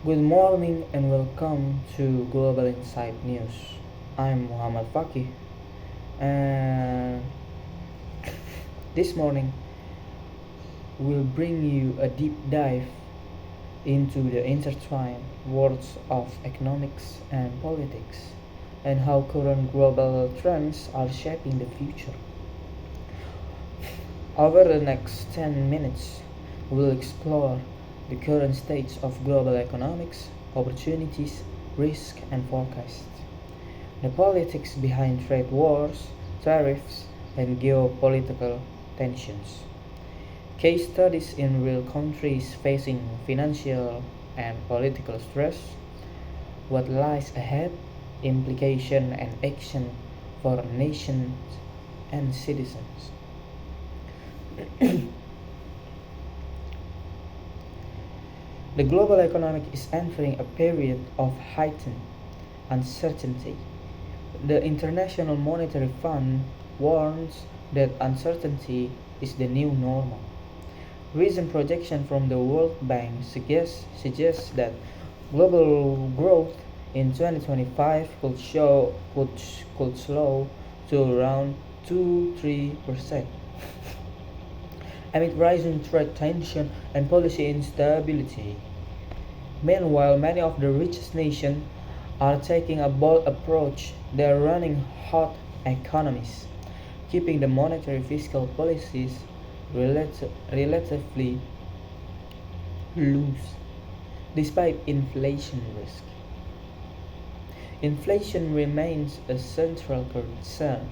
Good morning and welcome to Global Insight News. I'm Muhammad Faki, and this morning we'll bring you a deep dive into the intertwined worlds of economics and politics and how current global trends are shaping the future. Over the next 10 minutes, we'll explore the current stage of global economics, opportunities, risk, and forecasts, the politics behind trade wars, tariffs, and geopolitical tensions, case studies in real countries facing financial and political stress, what lies ahead, implication and action for nations and citizens. The global economy is entering a period of heightened uncertainty. The International Monetary Fund warns that uncertainty is the new normal. Recent projections from the World Bank suggest that global growth in 2025 could slow to around 2-3% amid rising trade tension and policy instability. Meanwhile, many of the richest nations are taking a bold approach. They are running hot economies, keeping the monetary fiscal policies relatively loose despite inflation risk. Inflation remains a central concern,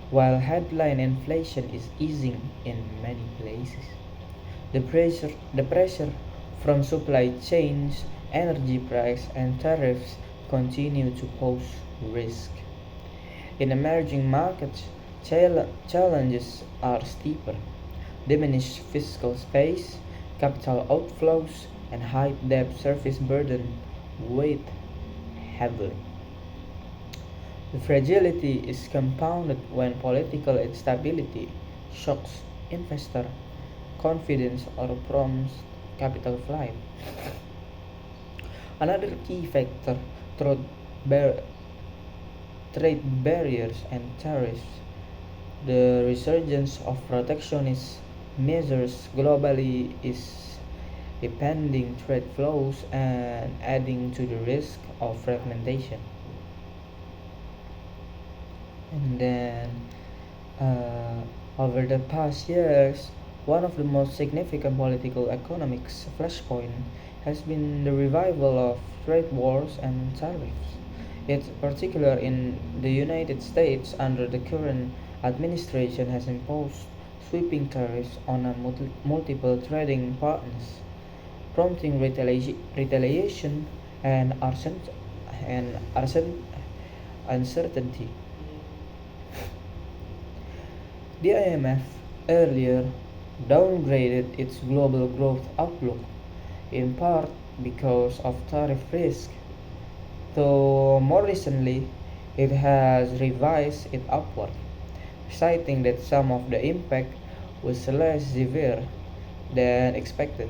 while headline inflation is easing in many places. The pressure from supply chains, energy price, and tariffs continue to pose risk. In emerging markets, challenges are steeper. Diminished fiscal space, capital outflows, and high debt service burden weigh heavily. The fragility is compounded when political instability shocks investor confidence or prompts capital flight. Another key factor, trade, bar- trade barriers and tariffs. The resurgence of protectionist measures globally is impeding trade flows and adding to the risk of fragmentation. And then, uh, over the past years, one of the most significant political economics flashpoint has been the revival of trade wars and tariffs. It's particular in the United States under the current administration has imposed sweeping tariffs on multiple trading partners, prompting retaliation and uncertainty. The IMF earlier downgraded its global growth outlook, in part because of tariff risk, though more recently it has revised it upward, citing that some of the impact was less severe than expected.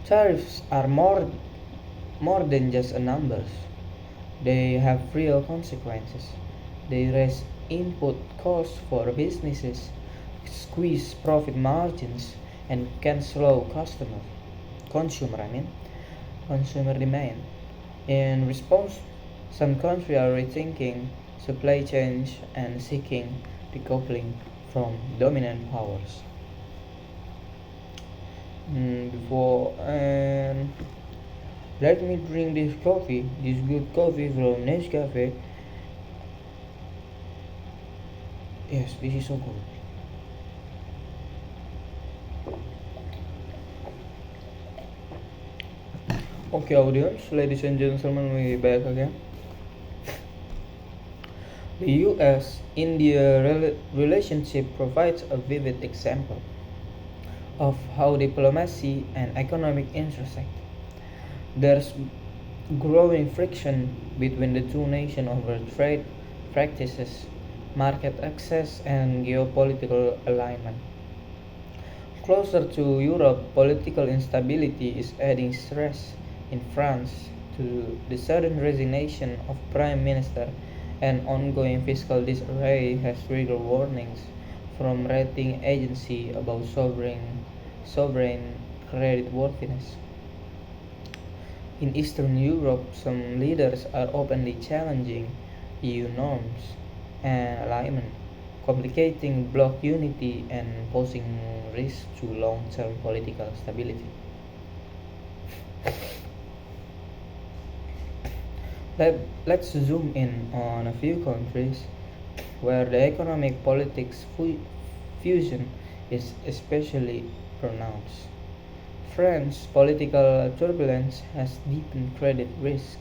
Tariffs are more than just a numbers. They have real consequences. They raise input costs for businesses, squeeze profit margins, and can slow consumer I mean, consumer demand. In response, some countries are rethinking supply chains and seeking decoupling from dominant powers. Before and let me drink this good coffee from Nescafe. Yes, this is so good. Okay, audience, ladies and gentlemen, we back again. The US India relationship provides a vivid example of how diplomacy and economic intersect. There's growing friction between the two nations over trade practices, market access, and geopolitical alignment. Closer to Europe, political instability is adding stress. In France, to the sudden resignation of Prime Minister and ongoing fiscal disarray has triggered warnings from rating agencies about sovereign creditworthiness. In Eastern Europe, some leaders are openly challenging EU norms and alignment, complicating bloc unity and posing risks to long-term political stability. Let's zoom in on a few countries where the economic politics fusion is especially pronounced. France's political turbulence has deepened credit risk.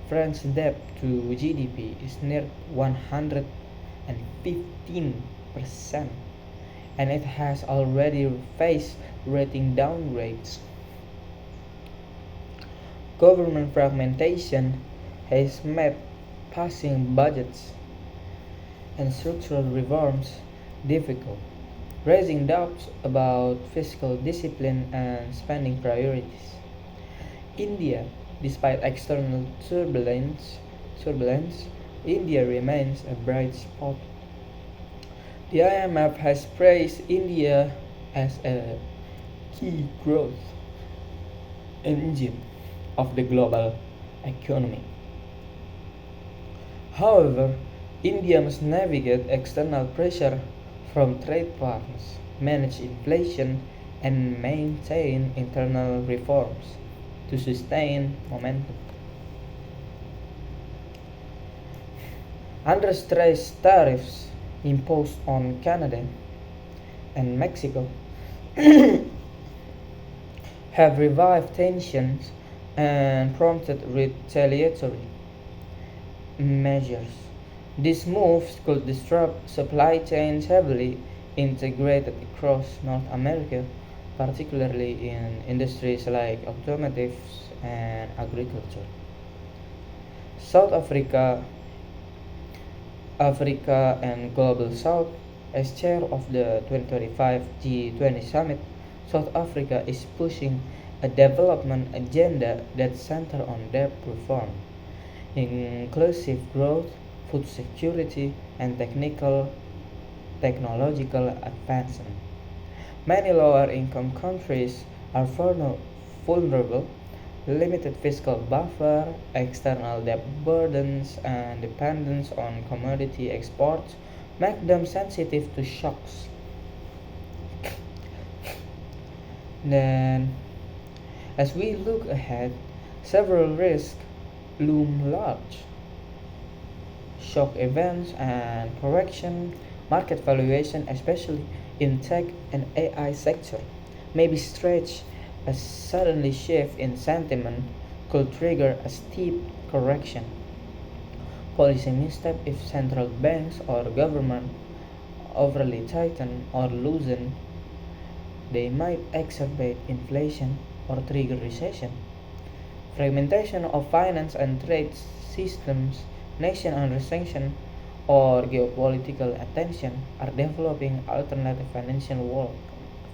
France's debt to GDP is near 115%, and it has already faced rating downgrades. Government fragmentation has made passing budgets and structural reforms difficult, raising doubts about fiscal discipline and spending priorities. India, despite external turbulence, India remains a bright spot. The IMF has praised India as a key growth engine of the global economy. However, India must navigate external pressure from trade partners, manage inflation, and maintain internal reforms to sustain momentum. Unrestricted tariffs imposed on Canada and Mexico have revived tensions and prompted retaliatory measures. These moves could disrupt supply chains heavily integrated across North America, particularly in industries like automotive and agriculture. South Africa and Global South, as chair of the 2025 G20 summit, South Africa is pushing a development agenda that centers on debt reform, inclusive growth, food security, and technological advancement. Many lower income countries are vulnerable. Limited fiscal buffer, external debt burdens, and dependence on commodity exports make them sensitive to shocks. Then, as we look ahead, several risks loom large. Shock events and correction, market valuation, especially in tech and AI sector, may be stretched. A suddenly shift in sentiment could trigger a steep correction. Policy misstep if central banks or government overly tighten or loosen, they might exacerbate inflation or trigger recession. Fragmentation of finance and trade systems, nation under sanction, or geopolitical attention are developing alternative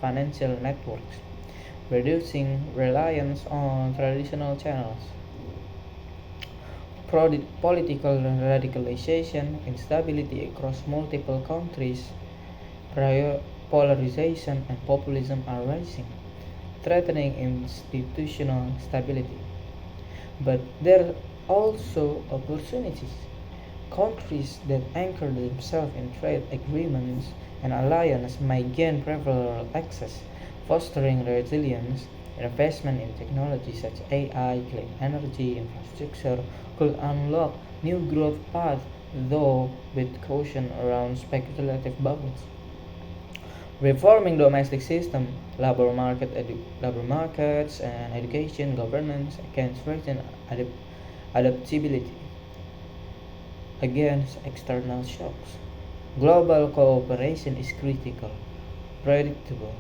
financial networks, reducing reliance on traditional channels. Political radicalization, instability across multiple countries, polarization, and populism are rising, threatening institutional stability. But there are also opportunities. Countries that anchor themselves in trade agreements and alliances may gain preferential access, fostering resilience. Investment in technology such as AI, clean energy infrastructure could unlock new growth paths, though with caution around speculative bubbles. Reforming domestic system, labor markets, and education governance can strengthen adaptability against external shocks. Global cooperation is critical, predictable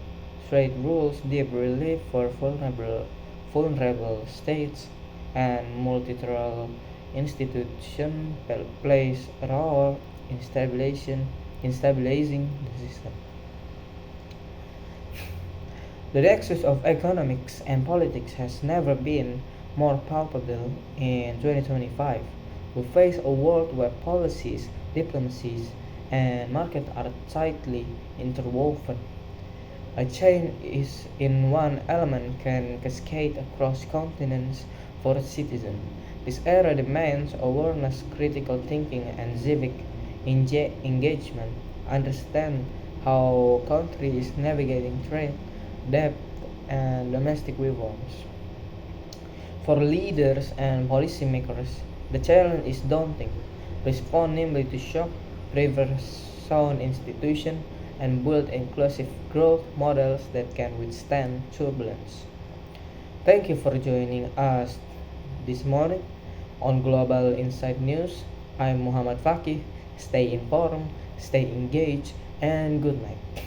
trade rules, deep relief for vulnerable states, and multilateral institutions plays a role in stabilizing the system. The nexus of economics and politics has never been more palpable in 2025. We face a world where policies, diplomacies, and market are tightly interwoven. A change is in one element can cascade across continents for a citizen. This era demands awareness, critical thinking, and civic engagement. Understand how country is navigating trade, debt, and domestic reforms. For leaders and policymakers, the challenge is daunting. Respond nimbly to shock, preserve sound institutions, and build inclusive growth models that can withstand turbulence. Thank you for joining us this morning on Global Insight News. I'm Muhammad Faki. Stay informed, stay engaged, and good night.